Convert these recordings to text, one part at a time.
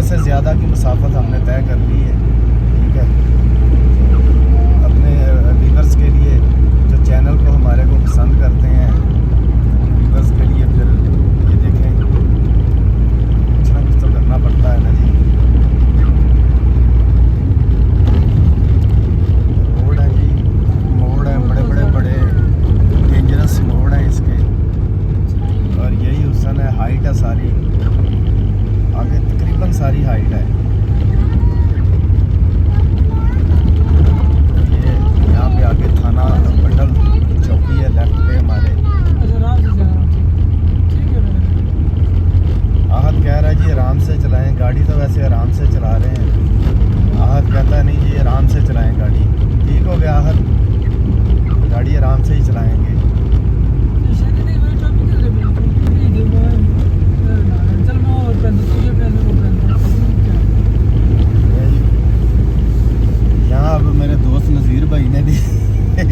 से ज़्यादा की मुसाफत हमने तय कर ली है, ठीक है। अपने व्यूअर्स के लिए जो चैनल को हमारे को पसंद करते हैं, उन व्यूअर्स के लिए फिर ये देखें कुछ ना कुछ तो करना पड़ता है ना जी। रोड है जी, मोड़ है, बड़े डेंजरस मोड़ है इसके, और यही हुसन है। हाइट है सारी, आगे तकरीबन सारी हाइट है। ये यहाँ पे आगे थाना बटल चौकी है, लेफ्ट पे हमारे। आहत कह रहा है जी आराम से चलाएं गाड़ी, तो वैसे आराम से चला रहे हैं। आहत कहता है नहीं जी आराम से चलाएं गाड़ी। ठीक हो गया आहत, गाड़ी आराम से ही चलाएंगे। यहाँ अब मेरे दोस्त नज़ीर भाई ने भी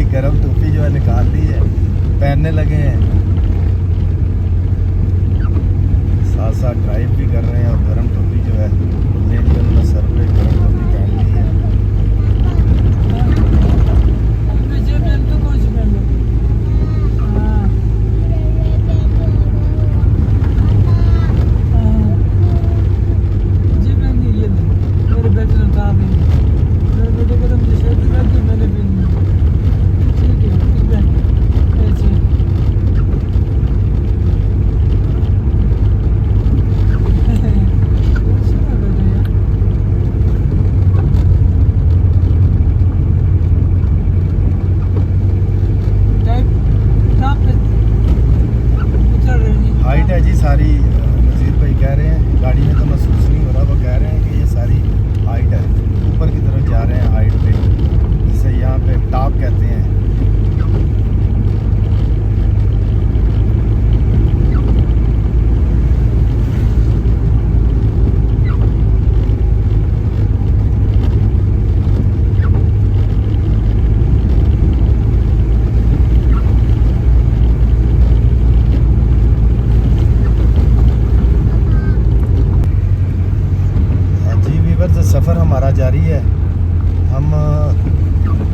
गर्म टोपी जो है निकाल ली है, पहनने लगे हैं। साथ साथ ड्राइव भी कर रहे हैं और गर्म टोपी जो है उन्होंने सर पे गर्म टोपी पहन ली है। हाइट है जी सारी, नज़ीर भाई कह रहे हैं गाड़ी में तो महसूस नहीं हो रहा, वो कह रहे हैं कि ये सारी हाइट है, ऊपर की तरफ जा रहे हैं हाइट पे, जिसे यहाँ पे टॉप कहते हैं। सफ़र हमारा जारी है। हम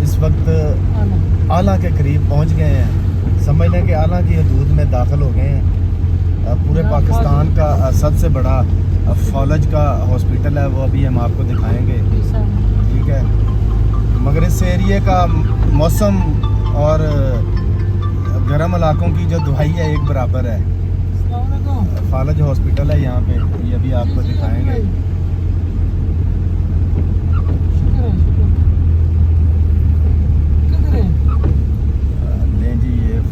इस वक्त आला के करीब पहुंच गए हैं। समझ लें कि आला की हदूद में दाखिल हो गए हैं। पूरे पाकिस्तान का सबसे बड़ा फौलज का हॉस्पिटल है, वो अभी हम आपको दिखाएंगे, ठीक है। मगर इस एरिए का मौसम और गर्म इलाकों की जो दवाई है एक बराबर है। फौलज हॉस्पिटल है यहाँ पे, ये अभी आपको दिखाएंगे।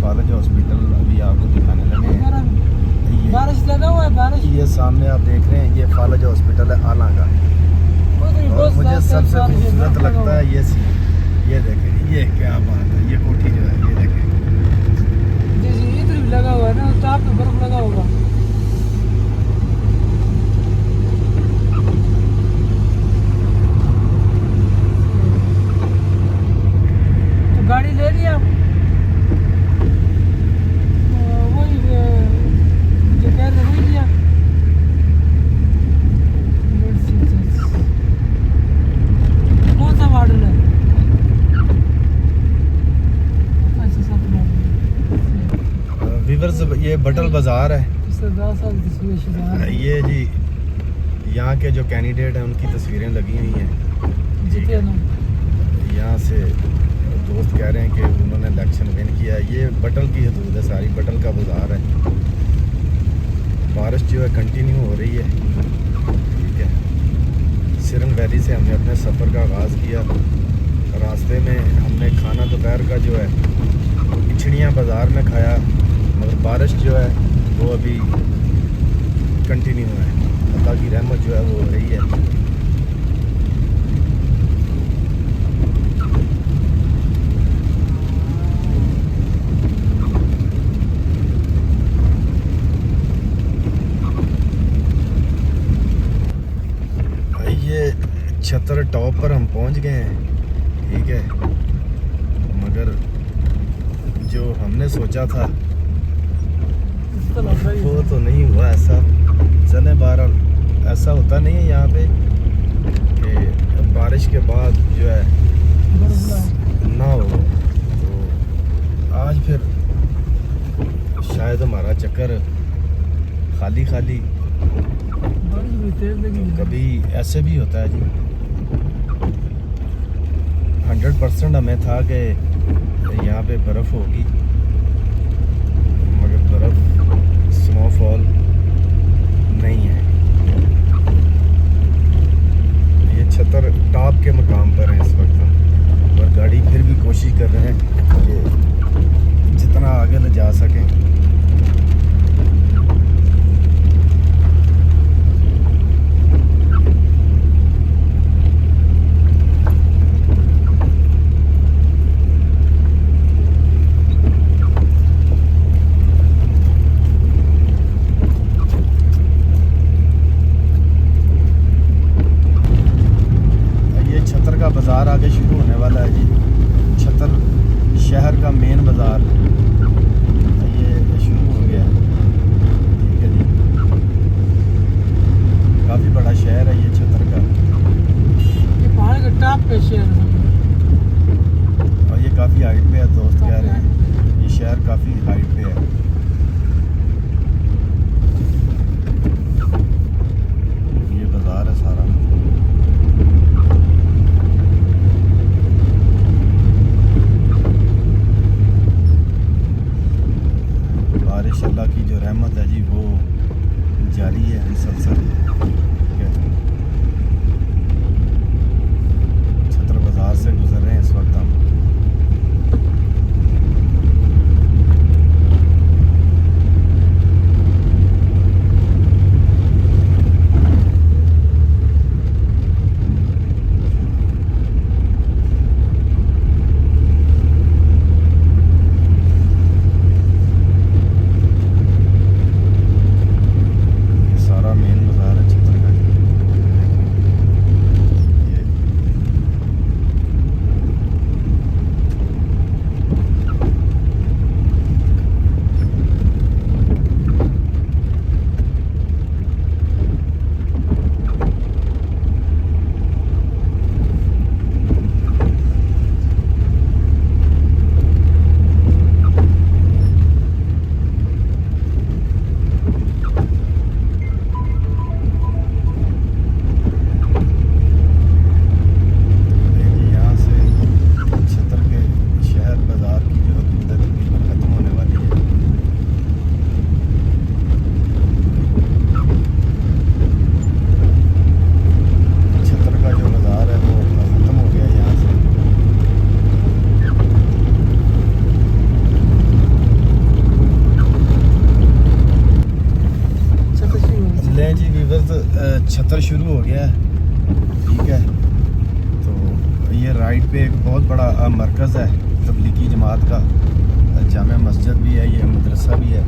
फौलज हॉस्पिटल अभी आपको दिखाने लगे हैं। बारिश लगा हुआ है, बारिश। ये सामने आप देख रहे हैं, ये फौलज हॉस्पिटल है आला का। और मुझे सबसे खूबसूरत लगता है ये सीन, ये देखें, ये क्या बात है, ये कोठी जो है ये देखें। इधर भी लगा हुआ है ना, टॉप पे बर्फ लगा होगा। तो गाड़ी ले लिया, कौन सा मॉडल है? वीवर्स ये बटल बाज़ार है। ये जी यहाँ के जो कैंडिडेट हैं उनकी तस्वीरें लगी हुई हैं। यहाँ से दोस्त कह रहे हैं कि उन्होंने इलेक्शन विन किया है। ये बटल की हदूद है सारी, बटल का बाज़ार है। बारिश जो है कंटिन्यू हो रही है, ठीक है। सिरन वैली से हमने अपने सफ़र का आगाज़ किया। रास्ते में हमने खाना दोपहर का जो है पिछड़ियाँ बाज़ार में खाया, मगर बारिश जो है वो अभी कंटिन्यू है। अल्लाह की रहमत जो है वो हो रही है। छतर टॉप पर हम पहुंच गए हैं, ठीक है। मगर जो हमने सोचा था वो तो नहीं हुआ ऐसा। चले बहरहाल ऐसा होता नहीं है यहाँ पे कि बारिश के बाद जो है ना हो। तो आज फिर शायद हमारा चक्कर खाली खाली, बारिश भी तेज लगी है। कभी ऐसे भी होता है जी। 100% हमें था कि यहाँ पे बर्फ़ होगी, मगर बर्फ़ स्नोफॉल नहीं है। ये छतर टॉप के मकाम पर है इस वक्त हम, और गाड़ी फिर भी कोशिश कर रहे हैं कि जितना आगे ले जा सकें। बाज़ार आगे शुरू होने वाला है जी। छतर शहर का मेन बाज़ार ये शुरू हो गया है। ठीक है जी, काफ़ी बड़ा शहर है ये छतर का, ये पहाड़ के टॉप पे शहर है। और ये काफ़ी हाइट पे है। दोस्त कह रहे हैं ये शहर काफ़ी हाइट पे है। ये बाज़ार है सारा। बारिश अल्लाह की जो रहमत है जी वो जारी है मुसलसल। ठीक है, छतर बाज़ार से गुजर रहे हैं इस वक्त हम। छतर शुरू हो गया है। ठीक है, तो ये राइट पे एक बहुत बड़ा मरकज़ है तबलीगी जमात का, जामे मस्जिद भी है, ये मदरसा भी है।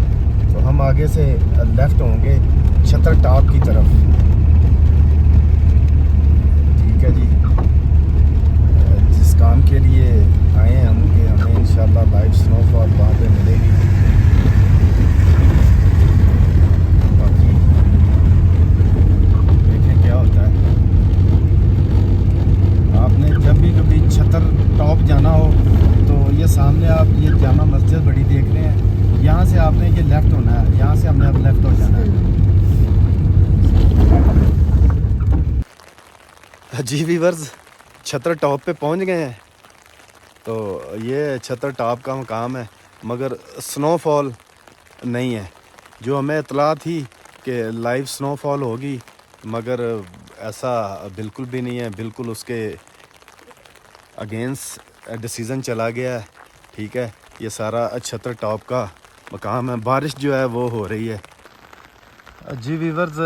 तो हम आगे से लेफ़्ट होंगे छतर टॉप की तरफ। ठीक है जी, जिस काम के लिए आए हैं हम कि हमें इंशाल्लाह लाइव स्नोफॉल वहाँ पे मिलेगी। आपने जब भी कभी छतर टॉप जाना हो तो ये सामने आप ये जामा मस्जिद बड़ी देख रहे हैं, यहाँ से आपने ये लेफ़्ट होना है, यहाँ से हमने अब लेफ़्ट हो जाना है। जी वीवर्स, छतर टॉप पे पहुँच गए हैं। तो ये छतर टॉप का मकाम है, मगर स्नोफॉल नहीं है। जो हमें इतला थी कि लाइव स्नोफॉल होगी, मगर ऐसा बिल्कुल भी नहीं है। बिल्कुल उसके अगेंस्ट डिसीज़न चला गया है। ठीक है, ये सारा छतर टॉप का मकाम है। बारिश जो है वो हो रही है। जी वीवर्स,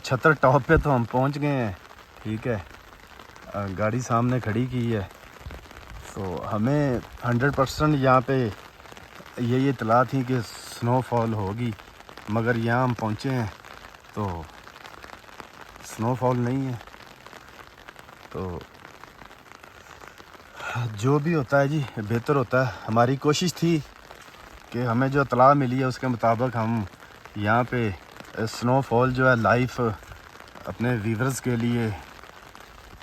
छतर टॉप पे तो हम पहुंच गए हैं। ठीक है, गाड़ी सामने खड़ी की है। तो हमें 100% यहाँ पे ये इतला थी कि स्नोफॉल होगी, मगर यहाँ हम पहुँचे हैं तो स्नोफॉल नहीं है। तो जो भी होता है जी बेहतर होता है। हमारी कोशिश थी कि हमें जो इतला मिली है उसके मुताबिक हम यहाँ पे स्नोफॉल जो है लाइव अपने व्यूवर्स के लिए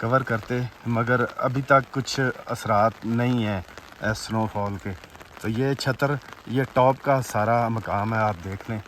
कवर करते, मगर अभी तक कुछ असरात नहीं है स्नोफॉल के। तो ये छतर, ये टॉप का सारा मकाम है, आप देख लें।